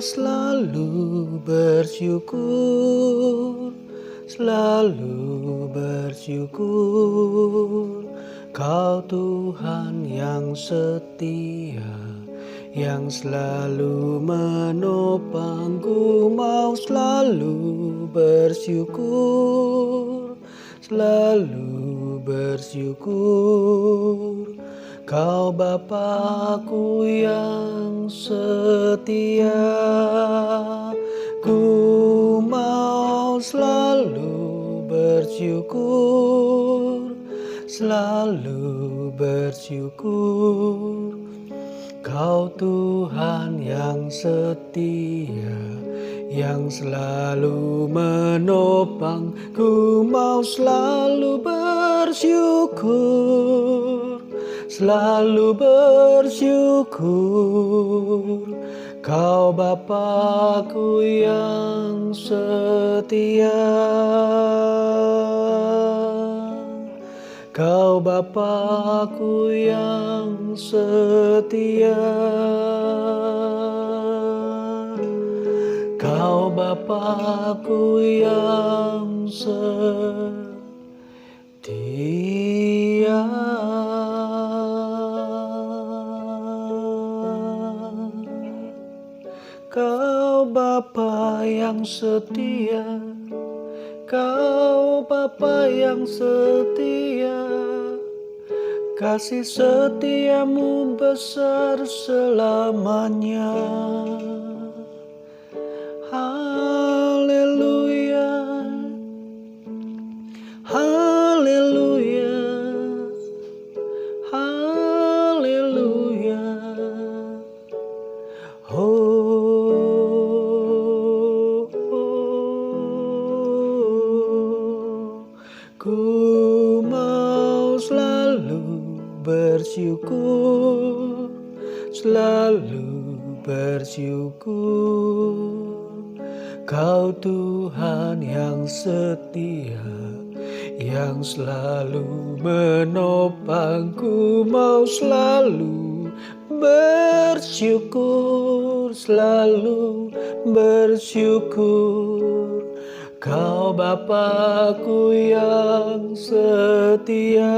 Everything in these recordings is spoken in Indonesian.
selalu bersyukur, selalu bersyukur. Kau Tuhan yang setia, yang selalu menopangku. Mau selalu bersyukur, selalu bersyukur. Kau Bapa-Ku yang setia, ku mau selalu bersyukur, selalu bersyukur. Kau Tuhan yang setia, yang selalu menopang, ku mau selalu bersyukur, selalu bersyukur. Kau Bapa-Ku yang setia, Kau Bapa-Ku yang setia, Kau Bapa-Ku yang setia. Kau Bapa yang setia, Kau Bapa yang setia, kasih setiamu besar selamanya. Haleluya, haleluya, haleluya. Ku mau selalu bersyukur, selalu bersyukur. Kau Tuhan yang setia, yang selalu menopangku. Mau selalu bersyukur, selalu bersyukur. Kau Bapa-Ku yang setia,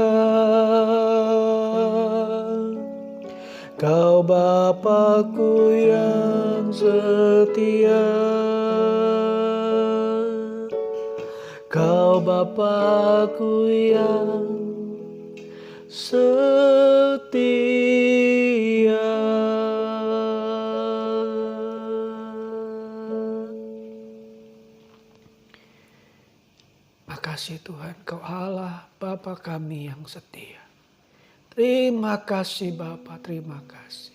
Kau Bapa-Ku yang setia, Kau Bapa-Ku yang setia. Makasih Tuhan, Kau Allah Bapa kami yang setia. Terima kasih Bapa, terima kasih.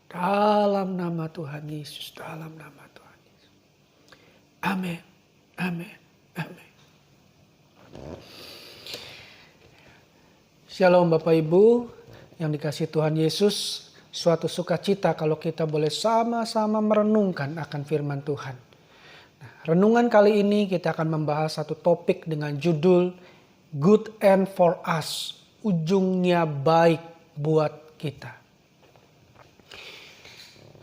Dalam nama Tuhan Yesus, dalam nama Tuhan Yesus. Amin, amin, amin. Shalom Bapak Ibu yang dikasihi Tuhan Yesus. Suatu sukacita kalau kita boleh sama-sama merenungkan akan firman Tuhan. Renungan kali ini kita akan membahas satu topik dengan judul Good End for Us, ujungnya baik buat kita.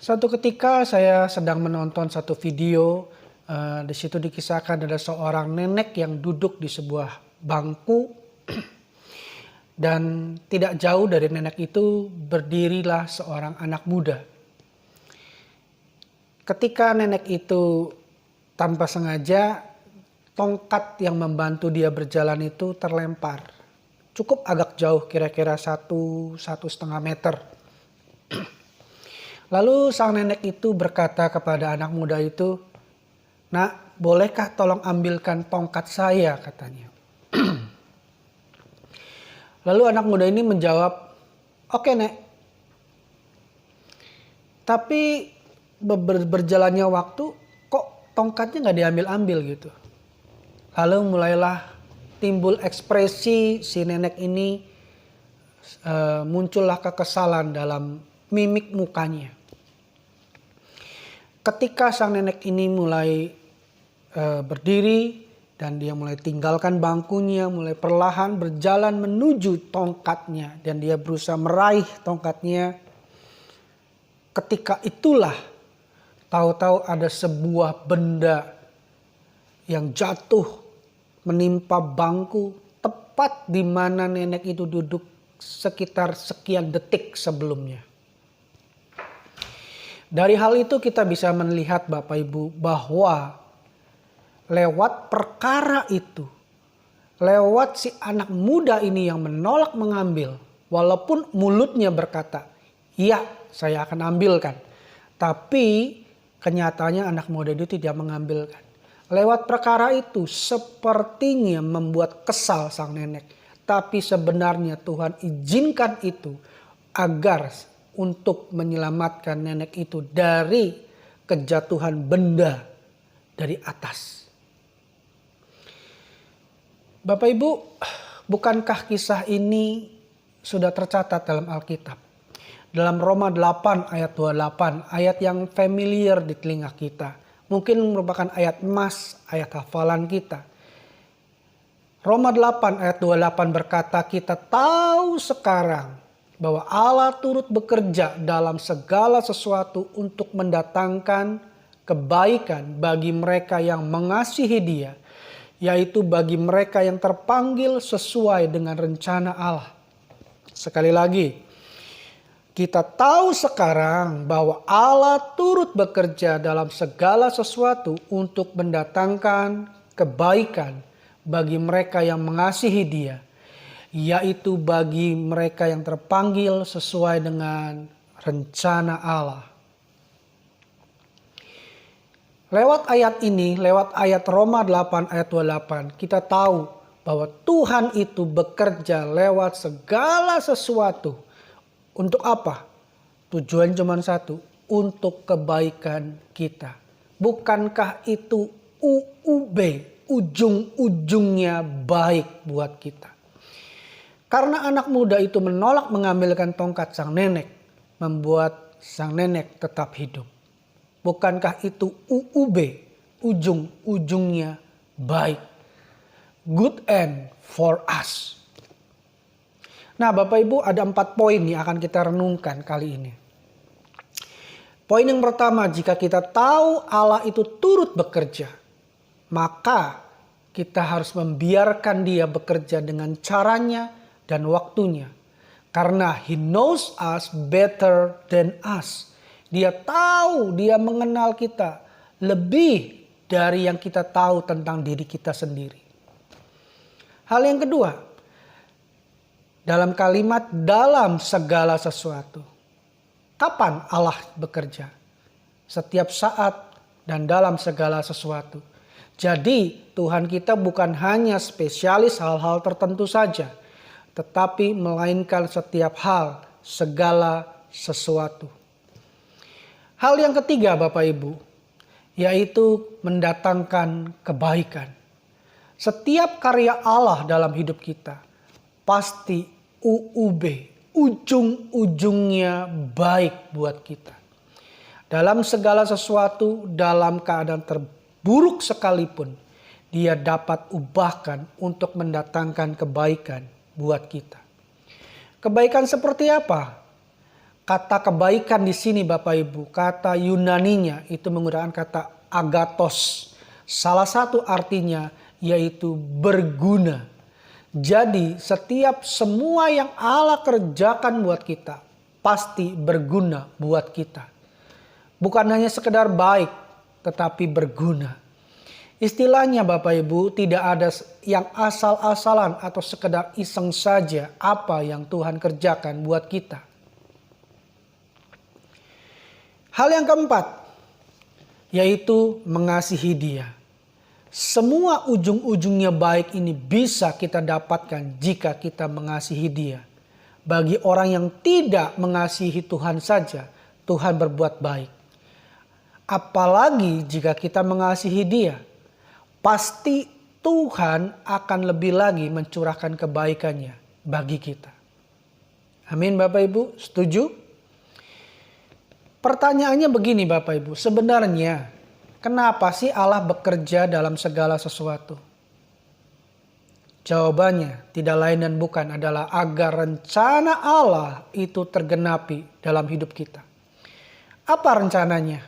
Suatu ketika saya sedang menonton satu video, di situ dikisahkan ada seorang nenek yang duduk di sebuah bangku dan tidak jauh dari nenek itu berdirilah seorang anak muda. Ketika nenek itu tanpa sengaja, tongkat yang membantu dia berjalan itu terlempar. Cukup agak jauh, kira-kira 1,5 meter. Lalu sang nenek itu berkata kepada anak muda itu, "Nak, bolehkah tolong ambilkan tongkat saya?" katanya. Lalu anak muda ini menjawab, "Oke, Nek." Tapi berjalannya waktu, tongkatnya nggak diambil-ambil gitu. Lalu mulailah timbul ekspresi si nenek ini, muncullah kekesalan dalam mimik mukanya. Ketika sang nenek ini mulai berdiri dan dia mulai tinggalkan bangkunya, mulai perlahan berjalan menuju tongkatnya dan dia berusaha meraih tongkatnya. Ketika itulah tahu-tahu ada sebuah benda yang jatuh menimpa bangku tepat di mana nenek itu duduk sekitar sekian detik sebelumnya. Dari hal itu kita bisa melihat Bapak Ibu bahwa lewat perkara itu, lewat si anak muda ini yang menolak mengambil, walaupun mulutnya berkata, "Iya, saya akan ambilkan." Tapi kenyataannya anak muda itu tidak mengambilkan. Lewat perkara itu sepertinya membuat kesal sang nenek. Tapi sebenarnya Tuhan izinkan itu agar untuk menyelamatkan nenek itu dari kejatuhan benda dari atas. Bapak Ibu, bukankah kisah ini sudah tercatat dalam Alkitab? Dalam Roma 8 ayat 28, ayat yang familiar di telinga kita. Mungkin merupakan ayat emas, ayat hafalan kita. Roma 8 ayat 28 berkata, kita tahu sekarang bahwa Allah turut bekerja dalam segala sesuatu untuk mendatangkan kebaikan bagi mereka yang mengasihi Dia, yaitu bagi mereka yang terpanggil sesuai dengan rencana Allah. Sekali lagi, kita tahu sekarang bahwa Allah turut bekerja dalam segala sesuatu untuk mendatangkan kebaikan bagi mereka yang mengasihi Dia, yaitu bagi mereka yang terpanggil sesuai dengan rencana Allah. Lewat ayat ini, lewat ayat Roma 8 ayat 28, kita tahu bahwa Tuhan itu bekerja lewat segala sesuatu. Untuk apa? Tujuan cuma satu, untuk kebaikan kita. Bukankah itu UUB, ujung-ujungnya baik buat kita? Karena anak muda itu menolak mengambilkan tongkat sang nenek, membuat sang nenek tetap hidup. Bukankah itu UUB, ujung-ujungnya baik? Good end for us. Nah Bapak Ibu, ada 4 poin yang akan kita renungkan kali ini. Poin yang pertama, jika kita tahu Allah itu turut bekerja, maka kita harus membiarkan Dia bekerja dengan caranya dan waktunya. Karena He knows us better than us. Dia tahu, Dia mengenal kita lebih dari yang kita tahu tentang diri kita sendiri. Hal yang kedua, dalam kalimat dalam segala sesuatu. Kapan Allah bekerja? Setiap saat dan dalam segala sesuatu. Jadi Tuhan kita bukan hanya spesialis hal-hal tertentu saja, tetapi melainkan setiap hal, segala sesuatu. Hal yang ketiga Bapak Ibu, yaitu mendatangkan kebaikan. Setiap karya Allah dalam hidup kita pasti UUB, ujung-ujungnya baik buat kita. Dalam segala sesuatu, dalam keadaan terburuk sekalipun, Dia dapat ubahkan untuk mendatangkan kebaikan buat kita. Kebaikan seperti apa? Kata kebaikan di sini Bapak Ibu, kata Yunaninya itu menggunakan kata agathos. Salah satu artinya yaitu berguna. Jadi setiap semua yang Allah kerjakan buat kita pasti berguna buat kita. Bukan hanya sekedar baik, tetapi berguna. Istilahnya Bapak Ibu, tidak ada yang asal-asalan atau sekedar iseng saja apa yang Tuhan kerjakan buat kita. Hal yang keempat, yaitu mengasihi Dia. Semua ujung-ujungnya baik ini bisa kita dapatkan jika kita mengasihi Dia. Bagi orang yang tidak mengasihi Tuhan saja, Tuhan berbuat baik. Apalagi jika kita mengasihi Dia, pasti Tuhan akan lebih lagi mencurahkan kebaikannya bagi kita. Amin Bapak Ibu, setuju? Pertanyaannya begini Bapak Ibu, sebenarnya kenapa sih Allah bekerja dalam segala sesuatu? Jawabannya tidak lain dan bukan adalah agar rencana Allah itu tergenapi dalam hidup kita. Apa rencananya?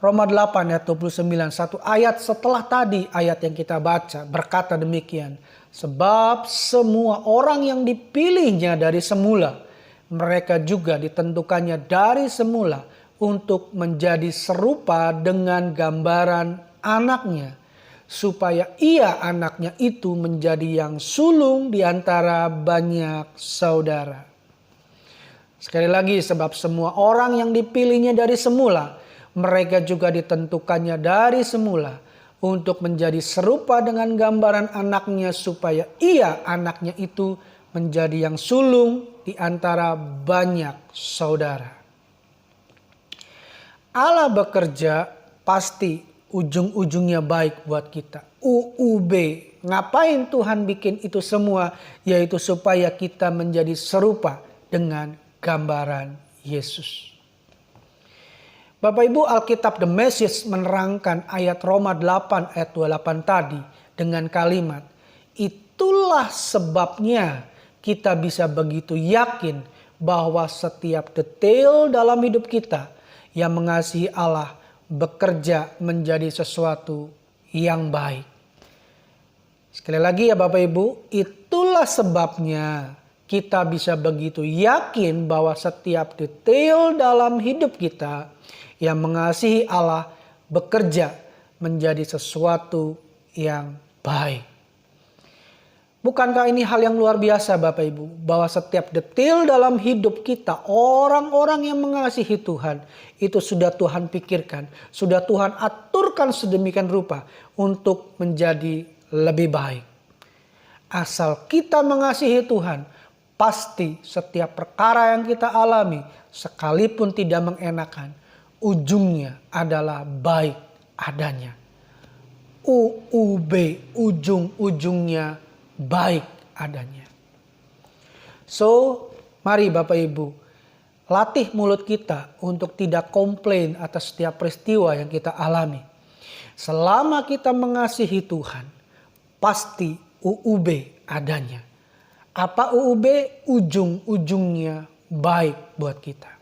Roma 8 ayat 29, satu ayat setelah tadi ayat yang kita baca berkata demikian. Sebab semua orang yang dipilihnya dari semula, mereka juga ditentukannya dari semula untuk menjadi serupa dengan gambaran anaknya, supaya ia anaknya itu menjadi yang sulung di antara banyak saudara. Sekali lagi, sebab semua orang yang dipilihnya dari semula, mereka juga ditentukannya dari semula untuk menjadi serupa dengan gambaran anaknya, supaya ia anaknya itu menjadi yang sulung di antara banyak saudara. Allah bekerja pasti ujung-ujungnya baik buat kita. UUB, ngapain Tuhan bikin itu semua? Yaitu supaya kita menjadi serupa dengan gambaran Yesus. Bapak Ibu, Alkitab The Message menerangkan ayat Roma 8 ayat 28 tadi dengan kalimat, itulah sebabnya kita bisa begitu yakin bahwa setiap detail dalam hidup kita yang mengasihi Allah bekerja menjadi sesuatu yang baik. Sekali lagi ya Bapak Ibu, itulah sebabnya kita bisa begitu yakin bahwa setiap detail dalam hidup kita yang mengasihi Allah bekerja menjadi sesuatu yang baik. Bukankah ini hal yang luar biasa Bapak Ibu? Bahwa setiap detail dalam hidup kita, orang-orang yang mengasihi Tuhan, itu sudah Tuhan pikirkan, sudah Tuhan aturkan sedemikian rupa untuk menjadi lebih baik. Asal kita mengasihi Tuhan, pasti setiap perkara yang kita alami, sekalipun tidak mengenakan, ujungnya adalah baik adanya. UUB, ujung-ujungnya baik adanya. So, mari Bapak Ibu, latih mulut kita untuk tidak komplain atas setiap peristiwa yang kita alami. Selama kita mengasihi Tuhan, pasti UUB adanya. Apa UUB? Ujung-ujungnya baik buat kita.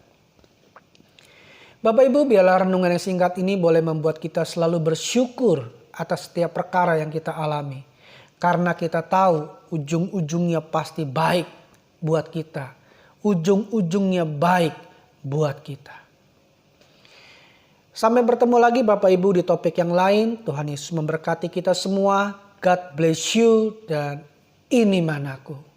Bapak Ibu, biarlah renungan yang singkat ini boleh membuat kita selalu bersyukur atas setiap perkara yang kita alami. Karena kita tahu ujung-ujungnya pasti baik buat kita. Ujung-ujungnya baik buat kita. Sampai bertemu lagi Bapak Ibu di topik yang lain. Tuhan Yesus memberkati kita semua. God bless you dan ini manaku.